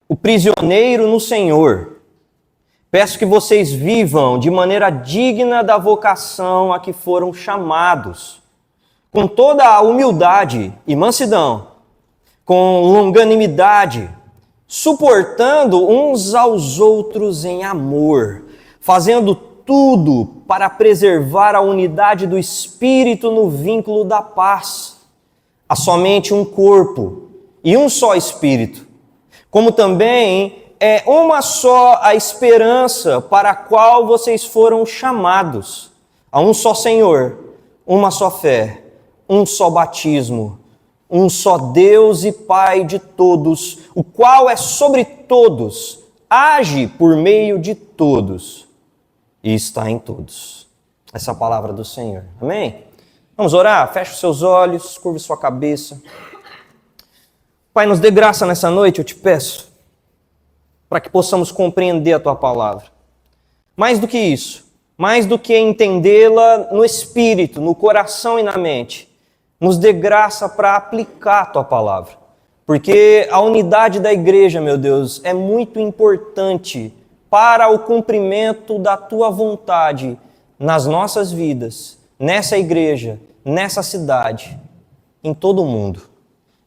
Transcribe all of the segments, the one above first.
o prisioneiro no Senhor. Peço que vocês vivam de maneira digna da vocação a que foram chamados, com toda a humildade e mansidão, com longanimidade, suportando uns aos outros em amor, fazendo tudo para preservar a unidade do Espírito no vínculo da paz. Há somente um corpo e um só Espírito, como também é uma só a esperança para a qual vocês foram chamados. Há um só Senhor, uma só fé, um só batismo, um só Deus e Pai de todos, o qual é sobre todos, age por meio de todos e está em todos. Essa é a palavra do Senhor. Amém? Vamos orar? Feche os seus olhos, curve sua cabeça. Pai, nos dê graça nessa noite, eu te peço, para que possamos compreender a Tua palavra. Mais do que isso, mais do que entendê-la no espírito, no coração e na mente, nos dê graça para aplicar a Tua palavra. Porque a unidade da igreja, meu Deus, é muito importante para o cumprimento da Tua vontade nas nossas vidas, nessa igreja, nessa cidade, em todo o mundo.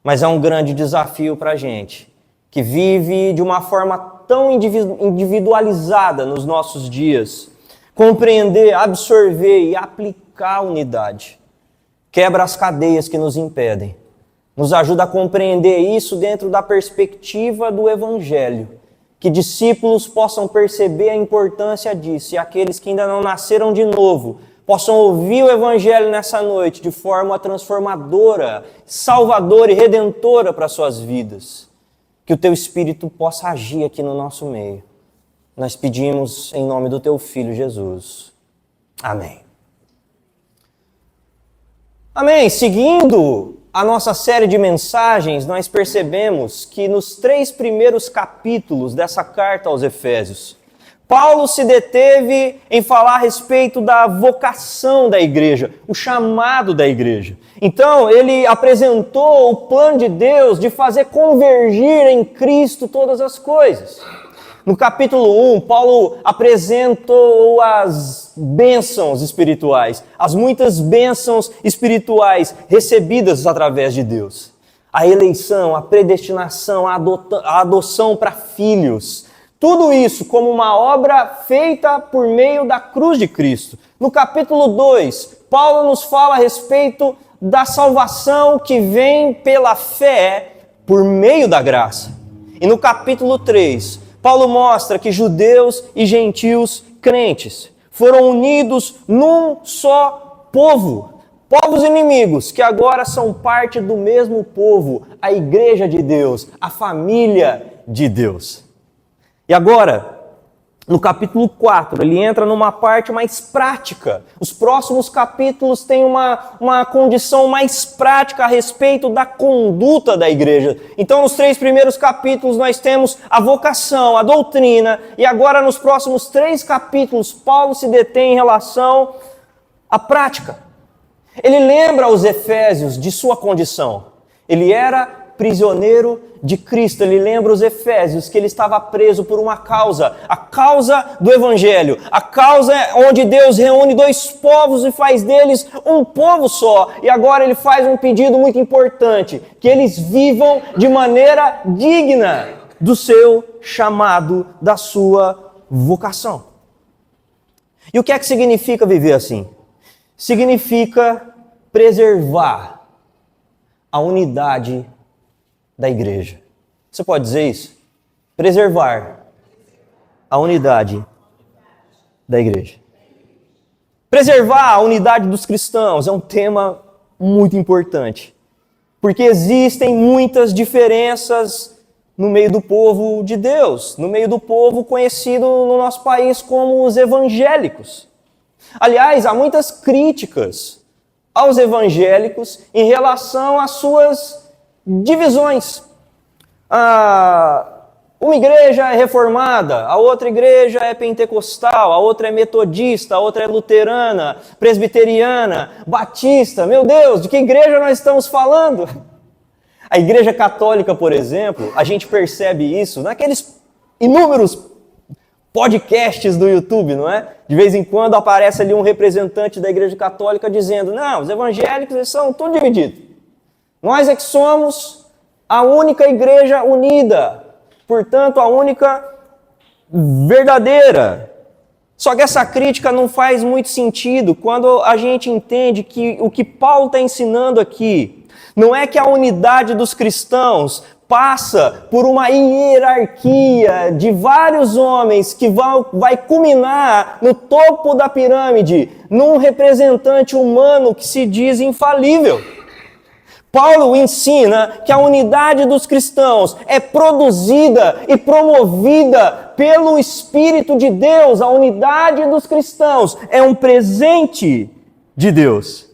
Mas é um grande desafio para a gente, que vive de uma forma tão individualizada nos nossos dias, compreender, absorver e aplicar a unidade. Quebra as cadeias que nos impedem. Nos ajuda a compreender isso dentro da perspectiva do Evangelho. Que discípulos possam perceber a importância disso e aqueles que ainda não nasceram de novo possam ouvir o Evangelho nessa noite de forma transformadora, salvadora e redentora para suas vidas. Que o Teu Espírito possa agir aqui no nosso meio. Nós pedimos em nome do Teu Filho Jesus. Amém. Amém. Seguindo a nossa série de mensagens, nós percebemos que nos 3 primeiros capítulos dessa carta aos Efésios, Paulo se deteve em falar a respeito da vocação da igreja, o chamado da igreja. Então, ele apresentou o plano de Deus de fazer convergir em Cristo todas as coisas. No capítulo 1, Paulo apresentou as bênçãos espirituais, as muitas bênçãos espirituais recebidas através de Deus. A eleição, a predestinação, a adoção para filhos. Tudo isso como uma obra feita por meio da cruz de Cristo. No capítulo 2, Paulo nos fala a respeito da salvação que vem pela fé por meio da graça. E no capítulo 3, Paulo mostra que judeus e gentios crentes foram unidos num só povo. Povos inimigos que agora são parte do mesmo povo, a igreja de Deus, a família de Deus. E agora, no capítulo 4, ele entra numa parte mais prática. Os próximos capítulos têm uma condição mais prática a respeito da conduta da igreja. Então, nos 3 primeiros capítulos, nós temos a vocação, a doutrina. E agora, nos próximos 3 capítulos, Paulo se detém em relação à prática. Ele lembra aos Efésios de sua condição. Ele era prisioneiro de Cristo. Ele lembra os Efésios que ele estava preso por uma causa, a causa do Evangelho, a causa onde Deus reúne 2 povos e faz deles um povo só. E agora ele faz um pedido muito importante, que eles vivam de maneira digna do seu chamado, da sua vocação. E o que é que significa viver assim? Significa preservar a unidade da igreja. Você pode dizer isso? Preservar a unidade da igreja. Preservar a unidade dos cristãos é um tema muito importante, porque existem muitas diferenças no meio do povo de Deus, no meio do povo conhecido no nosso país como os evangélicos. Aliás, há muitas críticas aos evangélicos em relação às suas divisões. Uma igreja é reformada, a outra igreja é pentecostal, a outra é metodista, a outra é luterana, presbiteriana, batista. Meu Deus, de que igreja nós estamos falando? A Igreja Católica, por exemplo, a gente percebe isso naqueles inúmeros podcasts do YouTube, não é? De vez em quando aparece ali um representante da Igreja Católica dizendo: não, os evangélicos eles são tudo divididos. Nós é que somos a única igreja unida, portanto, a única verdadeira. Só que essa crítica não faz muito sentido quando a gente entende que o que Paulo está ensinando aqui não é que a unidade dos cristãos passa por uma hierarquia de vários homens que vai culminar no topo da pirâmide, num representante humano que se diz infalível. Paulo ensina que a unidade dos cristãos é produzida e promovida pelo Espírito de Deus. A unidade dos cristãos é um presente de Deus.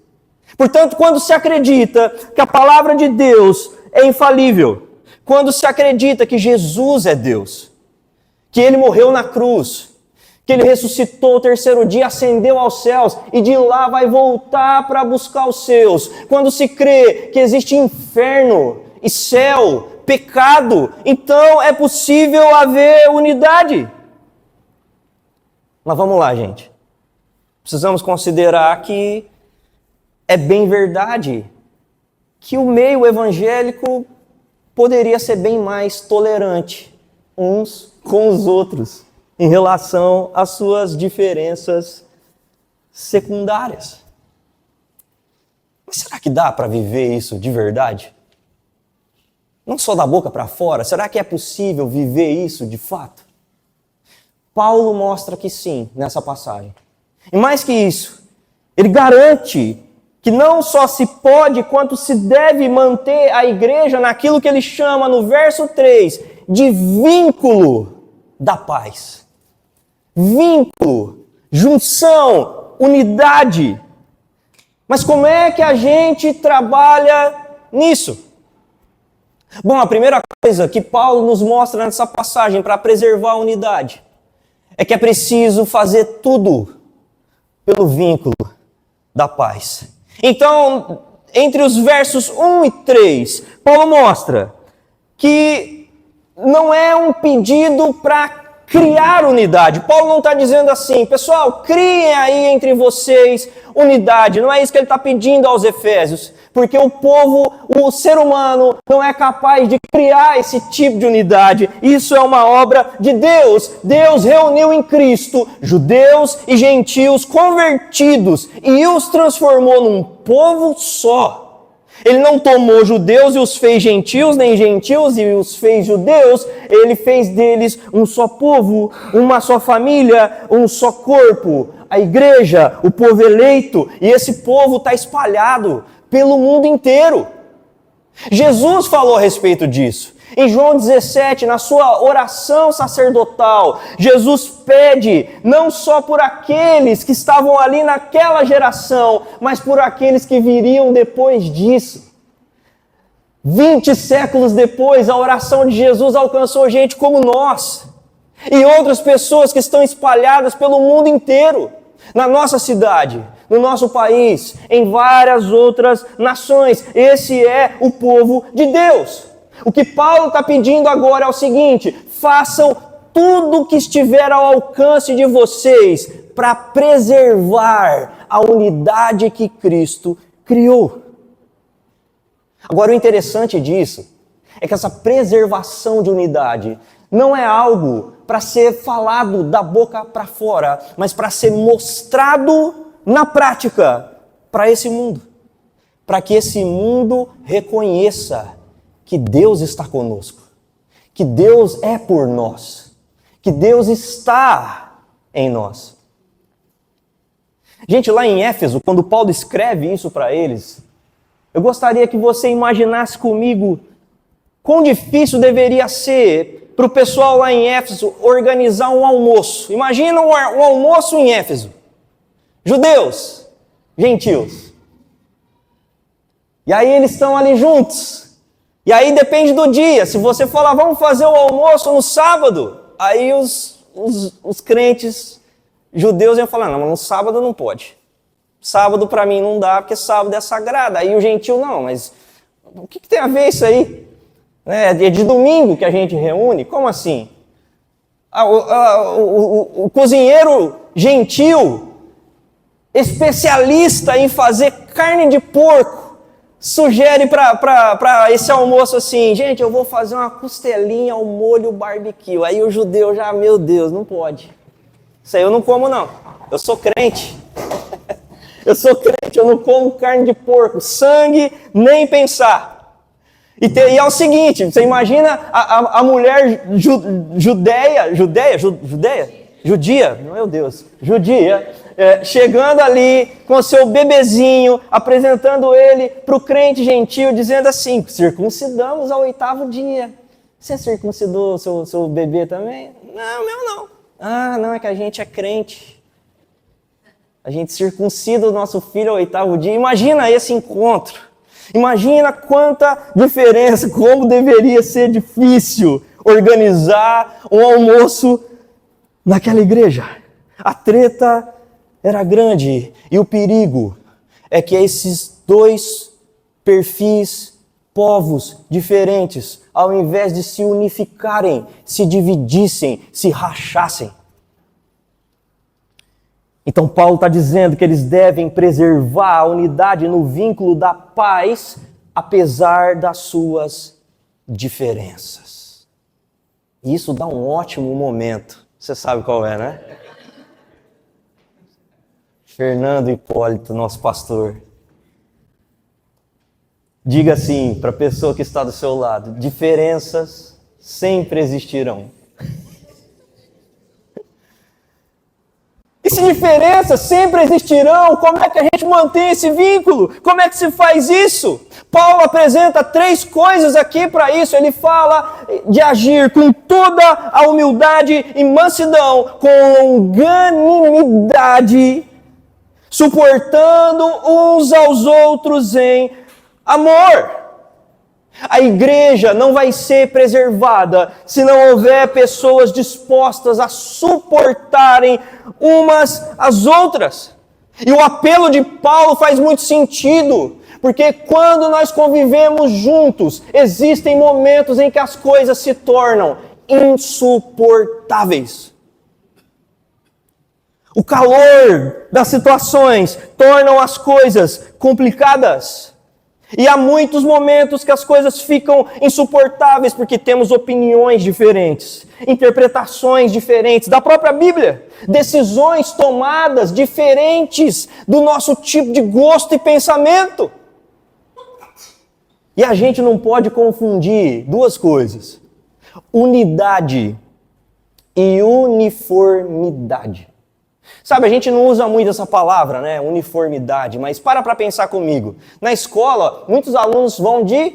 Portanto, quando se acredita que a palavra de Deus é infalível, quando se acredita que Jesus é Deus, que Ele morreu na cruz, que Ele ressuscitou ao terceiro dia, ascendeu aos céus e de lá vai voltar para buscar os seus. Quando se crê que existe inferno e céu, pecado, então é possível haver unidade. Mas vamos lá, gente. Precisamos considerar que é bem verdade que o meio evangélico poderia ser bem mais tolerante uns com os outros em relação às suas diferenças secundárias. Mas será que dá para viver isso de verdade? Não só da boca para fora, será que é possível viver isso de fato? Paulo mostra que sim, nessa passagem. E mais que isso, ele garante que não só se pode, quanto se deve manter a igreja naquilo que ele chama no verso 3 de vínculo da paz. Vínculo, junção, unidade. Mas como é que a gente trabalha nisso? Bom, a primeira coisa que Paulo nos mostra nessa passagem para preservar a unidade é que é preciso fazer tudo pelo vínculo da paz. Então, entre os versos 1 e 3, Paulo mostra que não é um pedido para criar unidade. Paulo não está dizendo assim: pessoal, criem aí entre vocês unidade. Não é isso que ele está pedindo aos Efésios. Porque o povo, o ser humano, não é capaz de criar esse tipo de unidade. Isso é uma obra de Deus. Deus reuniu em Cristo judeus e gentios convertidos e os transformou num povo só. Ele não tomou judeus e os fez gentios, nem gentios e os fez judeus. Ele fez deles um só povo, uma só família, um só corpo. A igreja, o povo eleito, e esse povo está espalhado pelo mundo inteiro. Jesus falou a respeito disso. Em João 17, na sua oração sacerdotal, Jesus pede não só por aqueles que estavam ali naquela geração, mas por aqueles que viriam depois disso. 20 séculos depois, a oração de Jesus alcançou gente como nós e outras pessoas que estão espalhadas pelo mundo inteiro, na nossa cidade, no nosso país, em várias outras nações. Esse é o povo de Deus. O que Paulo está pedindo agora é o seguinte: façam tudo o que estiver ao alcance de vocês para preservar a unidade que Cristo criou. Agora, o interessante disso é que essa preservação de unidade não é algo para ser falado da boca para fora, mas para ser mostrado na prática para esse mundo. Para que esse mundo reconheça que Deus está conosco, que Deus é por nós, que Deus está em nós. Gente, lá em Éfeso, quando Paulo escreve isso para eles, eu gostaria que você imaginasse comigo quão difícil deveria ser para o pessoal lá em Éfeso organizar um almoço. Imagina um almoço em Éfeso. Judeus, gentios. E aí eles estão ali juntos. E aí depende do dia. Se você falar, vamos fazer o almoço no sábado, aí os crentes judeus iam falar, não, mas no sábado não pode. Sábado para mim não dá, porque sábado é sagrado. Aí o gentil, não, mas o que tem a ver isso aí? É de domingo que a gente reúne? Como assim? O cozinheiro gentil, especialista em fazer carne de porco, sugere para esse almoço assim: gente, eu vou fazer uma costelinha ao molho barbecue. Aí o judeu já, meu Deus, não pode. Isso aí eu não como não, eu sou crente. Eu sou crente, eu não como carne de porco, sangue, nem pensar. E é o seguinte, você imagina a mulher judia, meu Deus, judia, chegando ali com seu bebezinho, apresentando ele para o crente gentil, dizendo assim: circuncidamos ao 8º dia. Você circuncidou seu bebê também? Não, meu não. Ah, não, é que a gente é crente. A gente circuncida o nosso filho ao 8º dia. Imagina esse encontro. Imagina quanta diferença, como deveria ser difícil organizar um almoço naquela igreja. A treta era grande e o perigo é que esses dois perfis, povos diferentes, ao invés de se unificarem, se dividissem, se rachassem. Então Paulo está dizendo que eles devem preservar a unidade no vínculo da paz, apesar das suas diferenças. E isso dá um ótimo momento. Você sabe qual é, né? Fernando Hipólito, nosso pastor. Diga assim para a pessoa que está do seu lado: diferenças sempre existirão. E se diferenças sempre existirão, como é que a gente mantém esse vínculo? Como é que se faz isso? Paulo apresenta 3 coisas aqui para isso. Ele fala de agir com toda a humildade e mansidão, com longanimidade, suportando uns aos outros em amor. A igreja não vai ser preservada se não houver pessoas dispostas a suportarem umas às outras. E o apelo de Paulo faz muito sentido, porque quando nós convivemos juntos, existem momentos em que as coisas se tornam insuportáveis. O calor das situações tornam as coisas complicadas. E há muitos momentos que as coisas ficam insuportáveis porque temos opiniões diferentes, interpretações diferentes da própria Bíblia, decisões tomadas diferentes do nosso tipo de gosto e pensamento. E a gente não pode confundir 2 coisas: unidade e uniformidade. Sabe, a gente não usa muito essa palavra, né, uniformidade, mas para pensar comigo. Na escola, muitos alunos vão de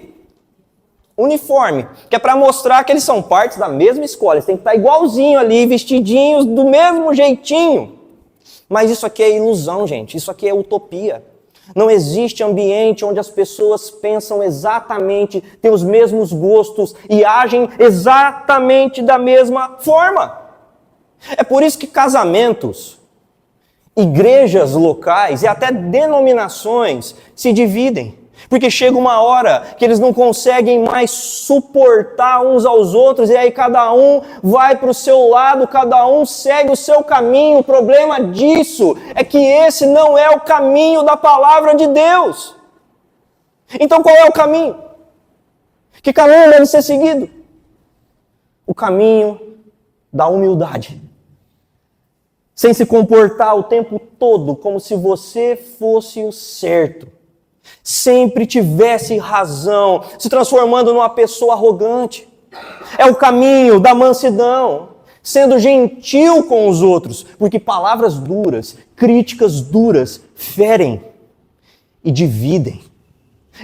uniforme, que é para mostrar que eles são partes da mesma escola. Eles têm que estar igualzinho ali, vestidinhos, do mesmo jeitinho. Mas isso aqui é ilusão, gente. Isso aqui é utopia. Não existe ambiente onde as pessoas pensam exatamente, têm os mesmos gostos e agem exatamente da mesma forma. É por isso que casamentos, igrejas locais e até denominações se dividem. Porque chega uma hora que eles não conseguem mais suportar uns aos outros e aí cada um vai para o seu lado, cada um segue o seu caminho. O problema disso é que esse não é o caminho da palavra de Deus. Então qual é o caminho? Que caminho deve ser seguido? O caminho da humildade. Sem se comportar o tempo todo como se você fosse o certo. Sempre tivesse razão, se transformando numa pessoa arrogante. É o caminho da mansidão, sendo gentil com os outros, porque palavras duras, críticas duras, ferem e dividem.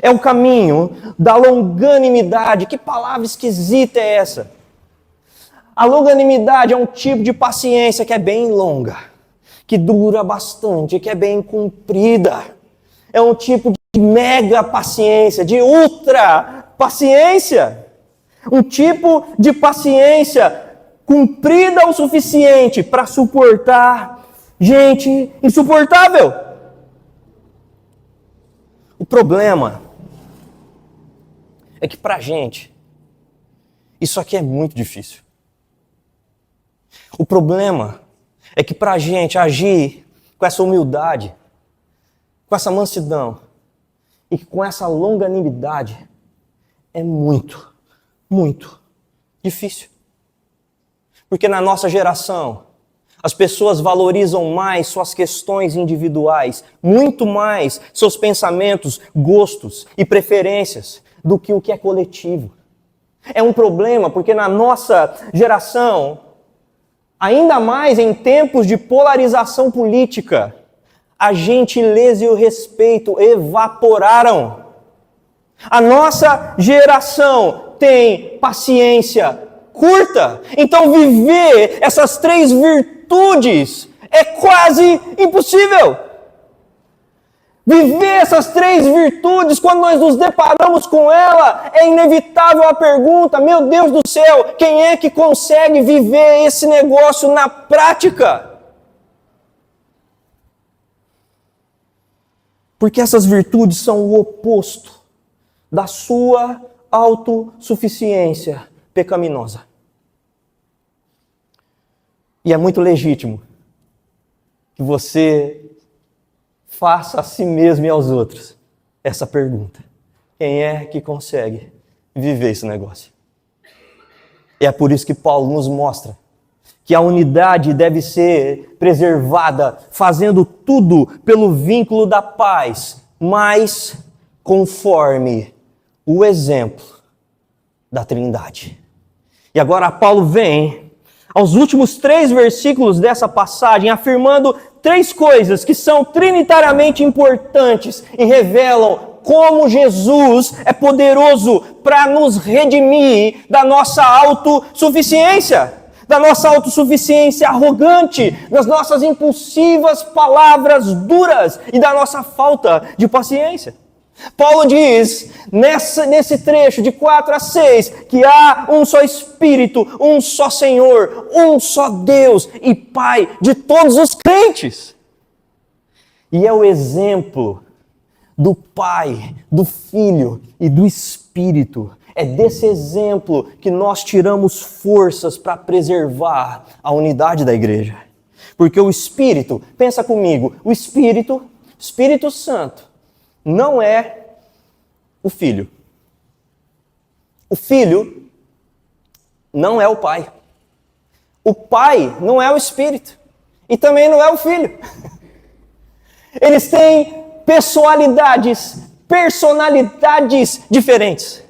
É o caminho da longanimidade. Que palavra esquisita é essa? A longanimidade é um tipo de paciência que é bem longa, que dura bastante, que é bem comprida. É um tipo de mega paciência, de ultra paciência. Um tipo de paciência comprida o suficiente para suportar gente insuportável. O problema é que pra gente, isso aqui é muito difícil. O problema é que pra gente agir com essa humildade, com essa mansidão e com essa longanimidade é muito, muito difícil. Porque na nossa geração, as pessoas valorizam mais suas questões individuais, muito mais seus pensamentos, gostos e preferências do que o que é coletivo. É um problema porque na nossa geração, ainda mais em tempos de polarização política, a gentileza e o respeito evaporaram. A nossa geração tem paciência curta, então viver essas 3 virtudes é quase impossível. Viver essas 3 virtudes, quando nós nos deparamos com ela, é inevitável a pergunta: meu Deus do céu, quem é que consegue viver esse negócio na prática? Porque essas virtudes são o oposto da sua autossuficiência pecaminosa. E é muito legítimo que você faça a si mesmo e aos outros essa pergunta: quem é que consegue viver esse negócio? E é por isso que Paulo nos mostra que a unidade deve ser preservada, fazendo tudo pelo vínculo da paz, mas conforme o exemplo da Trindade. E agora Paulo vem aos últimos 3 versículos dessa passagem, afirmando 3 coisas que são trinitariamente importantes e revelam como Jesus é poderoso para nos redimir da nossa autossuficiência, da nossa autossuficiência arrogante, das nossas impulsivas palavras duras e da nossa falta de paciência. Paulo diz, nesse trecho de 4 a 6, que há um só Espírito, um só Senhor, um só Deus e Pai de todos os crentes. E é o exemplo do Pai, do Filho e do Espírito. É desse exemplo que nós tiramos forças para preservar a unidade da igreja. Porque o Espírito, pensa comigo, o Espírito Santo, não é o Filho. O Filho não é o Pai. O Pai não é o Espírito. E também não é o Filho. Eles têm personalidades diferentes.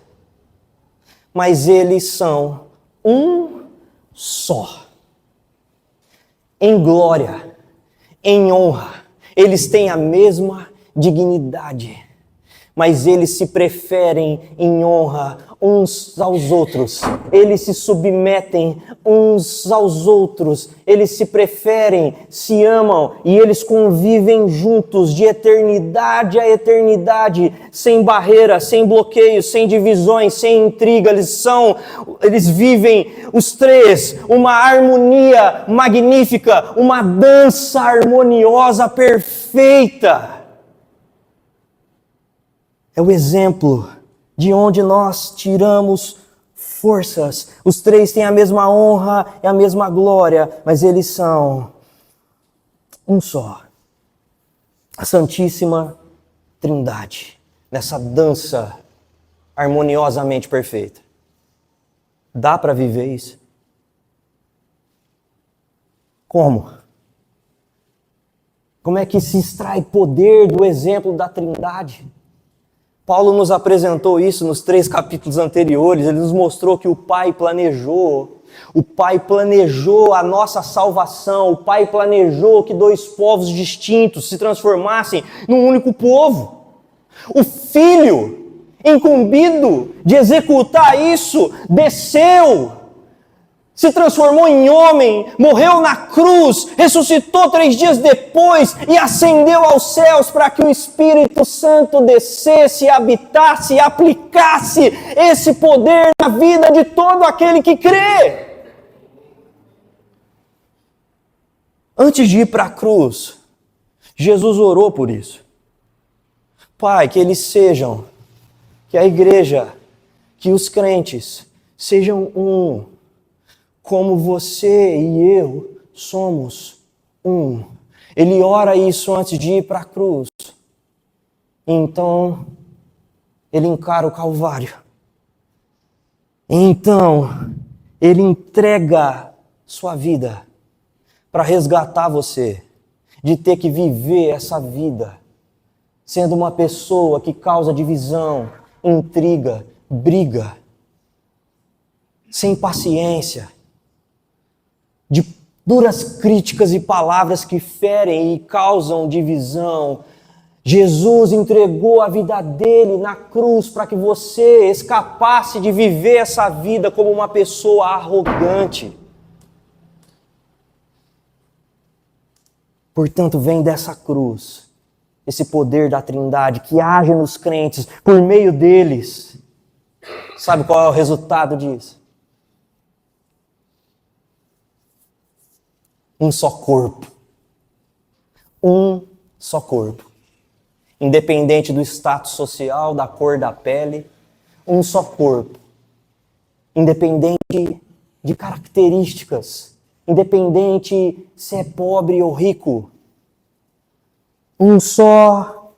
Mas eles são um só. Em glória, em honra, eles têm a mesma dignidade, mas eles se preferem em honra uns aos outros, eles se submetem uns aos outros, eles se preferem, se amam e eles convivem juntos de eternidade a eternidade, sem barreiras, sem bloqueios, sem divisões, sem intriga. Eles vivem os 3 uma harmonia magnífica, uma dança harmoniosa perfeita. É o exemplo de onde nós tiramos forças. Os 3 têm a mesma honra e a mesma glória, mas eles são um só. A Santíssima Trindade, nessa dança harmoniosamente perfeita. Dá para viver isso? Como? Como é que se extrai poder do exemplo da Trindade? Paulo nos apresentou isso nos 3 capítulos anteriores. Ele nos mostrou que o Pai planejou a nossa salvação. O Pai planejou que 2 povos distintos se transformassem num único povo. O Filho, incumbido de executar isso, desceu, se transformou em homem, morreu na cruz, ressuscitou 3 dias depois e ascendeu aos céus para que o Espírito Santo descesse, habitasse e aplicasse esse poder na vida de todo aquele que crê. Antes de ir para a cruz, Jesus orou por isso. Pai, que a igreja que os crentes sejam um, como você e eu somos um. Ele ora isso antes de ir para a cruz. Então, ele encara o Calvário. Então, ele entrega sua vida para resgatar você de ter que viver essa vida sendo uma pessoa que causa divisão, intriga, briga, sem paciência, de duras críticas e palavras que ferem e causam divisão. Jesus entregou a vida dele na cruz para que você escapasse de viver essa vida como uma pessoa arrogante. Portanto, vem dessa cruz esse poder da Trindade que age nos crentes por meio deles. Sabe qual é o resultado disso? Um só corpo. Um só corpo. Independente do status social, da cor da pele, um só corpo. Independente de características, independente se é pobre ou rico. Um só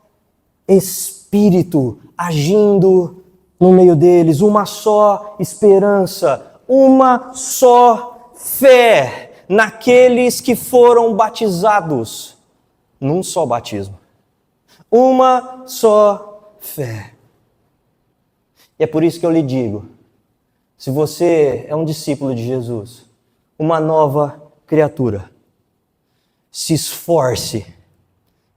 Espírito agindo no meio deles, uma só esperança, uma só fé naqueles que foram batizados num só batismo. Uma só fé. E é por isso que eu lhe digo, se você é um discípulo de Jesus, uma nova criatura, se esforce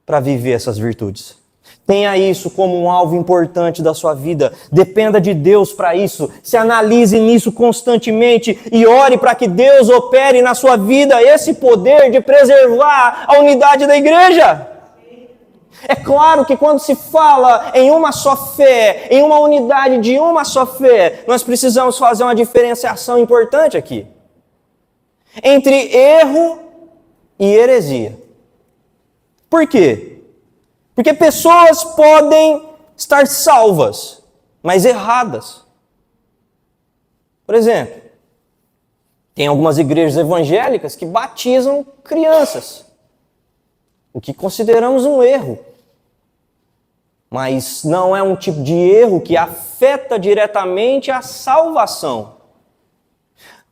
para viver essas virtudes. Tenha isso como um alvo importante da sua vida. Dependa de Deus para isso. Se analise nisso constantemente e ore para que Deus opere na sua vida esse poder de preservar a unidade da igreja. É claro que quando se fala em uma só fé, em uma unidade de uma só fé, nós precisamos fazer uma diferenciação importante aqui. Entre erro e heresia. Por quê? Porque pessoas podem estar salvas, mas erradas. Por exemplo, tem algumas igrejas evangélicas que batizam crianças, o que consideramos um erro. Mas não é um tipo de erro que afeta diretamente a salvação.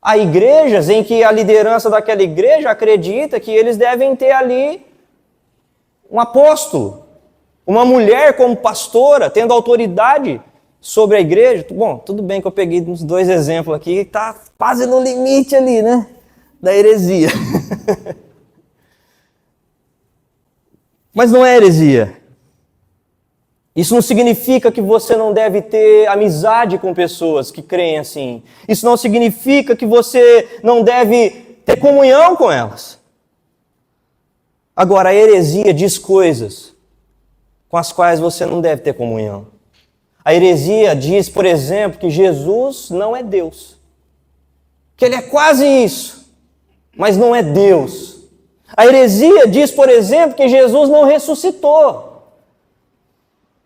Há igrejas em que a liderança daquela igreja acredita que eles devem ter ali um apóstolo, uma mulher como pastora, tendo autoridade sobre a igreja. Bom, tudo bem que eu peguei uns 2 exemplos aqui, está quase no limite ali, né, da heresia. Mas não é heresia. Isso não significa que você não deve ter amizade com pessoas que creem assim. Isso não significa que você não deve ter comunhão com elas. Agora, a heresia diz coisas com as quais você não deve ter comunhão. A heresia diz, por exemplo, que Jesus não é Deus. Que ele é quase isso, mas não é Deus. A heresia diz, por exemplo, que Jesus não ressuscitou.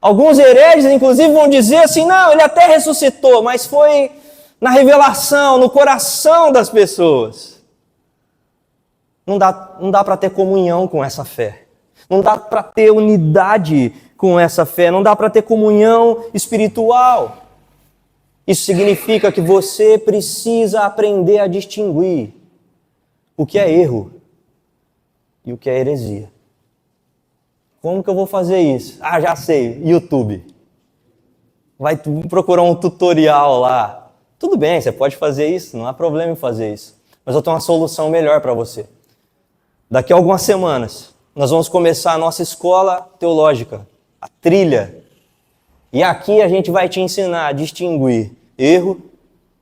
Alguns hereges, inclusive, vão dizer assim, não, ele até ressuscitou, mas foi na revelação, no coração das pessoas. Não dá para ter comunhão com essa fé. Não dá para ter unidade com essa fé. Não dá para ter comunhão espiritual. Isso significa que você precisa aprender a distinguir o que é erro e o que é heresia. Como que eu vou fazer isso? Ah, já sei, YouTube. Vai procurar um tutorial lá. Tudo bem, você pode fazer isso, não há problema em fazer isso. Mas eu tenho uma solução melhor para você. Daqui a algumas semanas, nós vamos começar a nossa escola teológica, a trilha. E aqui a gente vai te ensinar a distinguir erro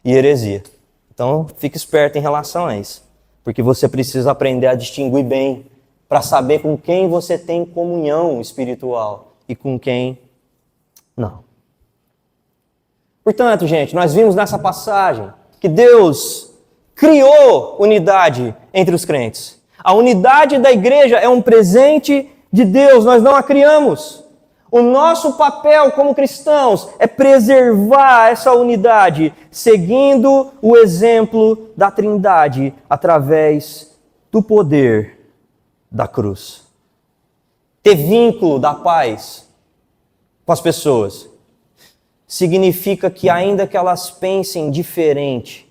e heresia. Então, fique esperto em relação a isso. Porque você precisa aprender a distinguir bem, para saber com quem você tem comunhão espiritual e com quem não. Portanto, gente, nós vimos nessa passagem que Deus criou unidade entre os crentes. A unidade da igreja é um presente de Deus, nós não a criamos. O nosso papel como cristãos é preservar essa unidade, seguindo o exemplo da Trindade através do poder da cruz. Ter vínculo da paz com as pessoas significa que, ainda que elas pensem diferente,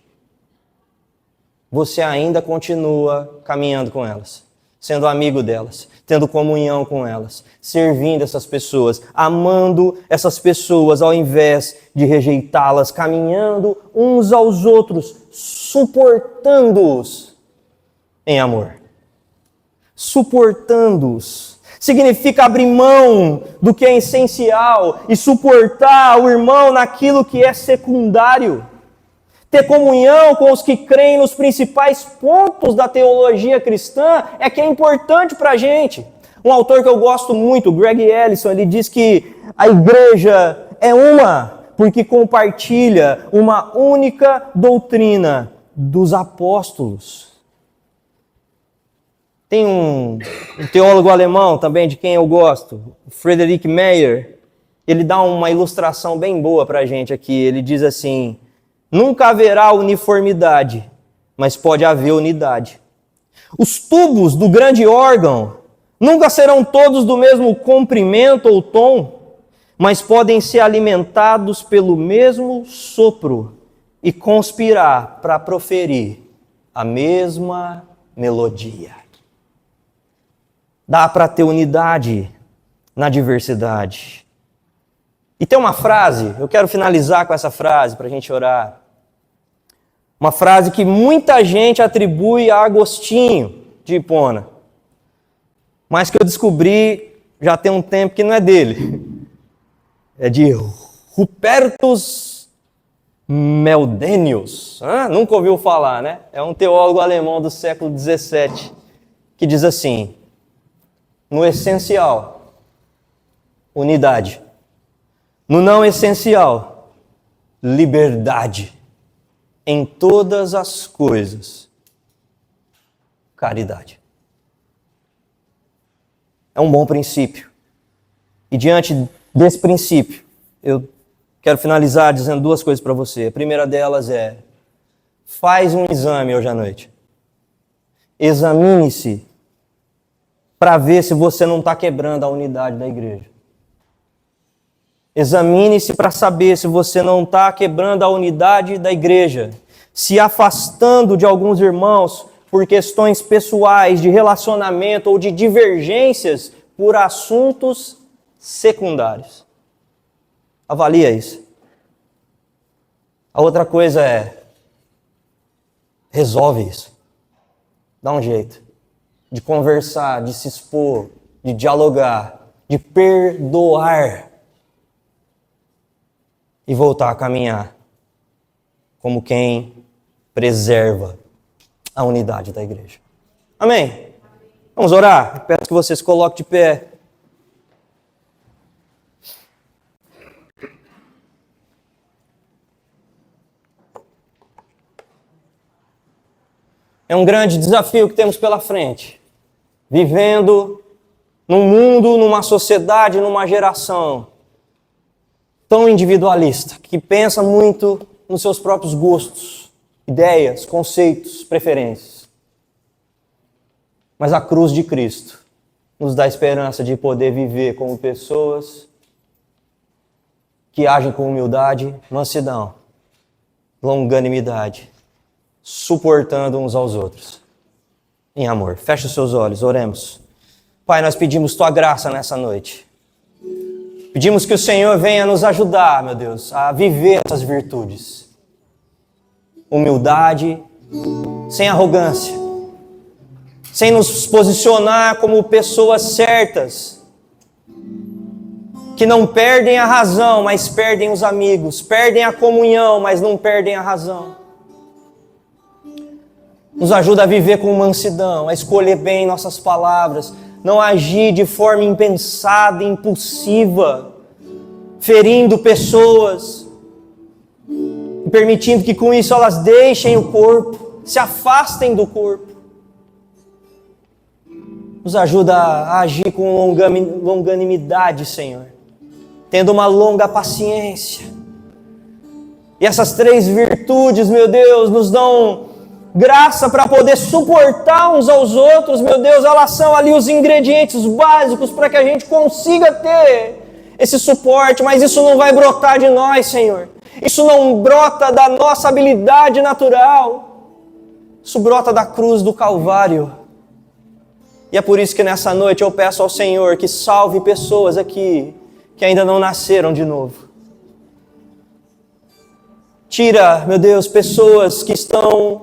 você ainda continua caminhando com elas, sendo amigo delas, tendo comunhão com elas, servindo essas pessoas, amando essas pessoas ao invés de rejeitá-las, caminhando uns aos outros, suportando-os em amor. Suportando-os significa abrir mão do que é essencial e suportar o irmão naquilo que é secundário. Ter comunhão com os que creem nos principais pontos da teologia cristã é que é importante para a gente. Um autor que eu gosto muito, Greg Ellison, ele diz que a igreja é uma porque compartilha uma única doutrina dos apóstolos. Tem um teólogo alemão também de quem eu gosto, Friedrich Meyer, ele dá uma ilustração bem boa para a gente aqui. Ele diz assim: nunca haverá uniformidade, mas pode haver unidade. Os tubos do grande órgão nunca serão todos do mesmo comprimento ou tom, mas podem ser alimentados pelo mesmo sopro e conspirar para proferir a mesma melodia. Dá para ter unidade na diversidade. E tem uma frase, eu quero finalizar com essa frase para a gente orar. Uma frase que muita gente atribui a Agostinho de Hipona, mas que eu descobri já tem um tempo que não é dele. É de Rupertus Meldenius. Nunca ouviu falar, né? É um teólogo alemão do século XVII, que diz assim: no essencial, unidade. No não essencial, liberdade. Em todas as coisas, caridade. É um bom princípio. E diante desse princípio, eu quero finalizar dizendo duas coisas para você. A primeira delas é: faz um exame hoje à noite. Examine-se para ver se você não está quebrando a unidade da igreja. Examine-se para saber se você não está quebrando a unidade da igreja, se afastando de alguns irmãos por questões pessoais, de relacionamento ou de divergências por assuntos secundários. Avalia isso. A outra coisa é: resolve isso. Dá um jeito de conversar, de se expor, de dialogar, de perdoar e voltar a caminhar como quem preserva a unidade da igreja. Amém? Vamos orar? Peço que você se coloque de pé. É um grande desafio que temos pela frente. Vivendo num mundo, numa sociedade, numa geração tão individualista, que pensa muito nos seus próprios gostos, ideias, conceitos, preferências. Mas a cruz de Cristo nos dá a esperança de poder viver como pessoas que agem com humildade, mansidão, longanimidade, suportando uns aos outros em amor. Feche os seus olhos, oremos. Pai, nós pedimos Tua graça nessa noite. Pedimos que o Senhor venha nos ajudar, meu Deus, a viver essas virtudes. Humildade, sem arrogância, sem nos posicionar como pessoas certas, que não perdem a razão, mas perdem os amigos, perdem a comunhão, mas não perdem a razão. Nos ajuda a viver com mansidão, a escolher bem nossas palavras, não agir de forma impensada, impulsiva, ferindo pessoas, permitindo que com isso elas deixem o corpo, se afastem do corpo. Nos ajuda a agir com longanimidade, Senhor, tendo uma longa paciência. E essas 3 virtudes, meu Deus, nos dão graça para poder suportar uns aos outros, meu Deus. Elas são ali os ingredientes básicos para que a gente consiga ter esse suporte, mas isso não vai brotar de nós, Senhor. Isso não brota da nossa habilidade natural. Isso brota da cruz do Calvário. E é por isso que nessa noite eu peço ao Senhor que salve pessoas aqui que ainda não nasceram de novo. Tira, meu Deus, pessoas que estão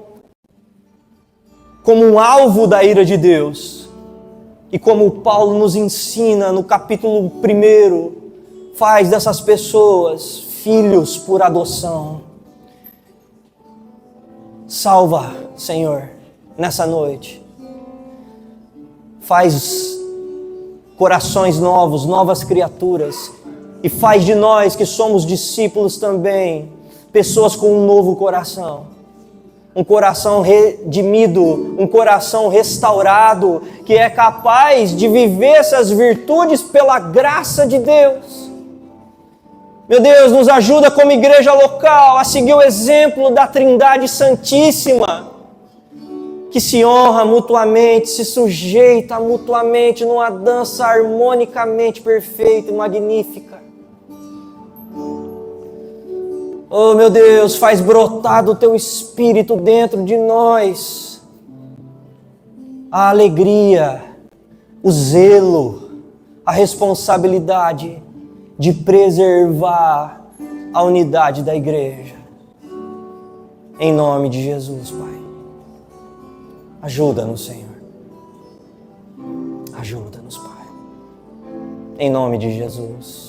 como um alvo da ira de Deus. E como Paulo nos ensina no capítulo 1, faz dessas pessoas filhos por adoção. Salva, Senhor, nessa noite. Faz corações novos, novas criaturas. E faz de nós que somos discípulos também, pessoas com um novo coração. Um coração redimido, um coração restaurado, que é capaz de viver essas virtudes pela graça de Deus. Meu Deus, nos ajuda como igreja local a seguir o exemplo da Trindade Santíssima, que se honra mutuamente, se sujeita mutuamente numa dança harmonicamente perfeita e magnífica. Oh, meu Deus, faz brotar do Teu Espírito dentro de nós a alegria, o zelo, a responsabilidade de preservar a unidade da igreja. Em nome de Jesus, Pai. Ajuda-nos, Senhor. Ajuda-nos, Pai. Em nome de Jesus.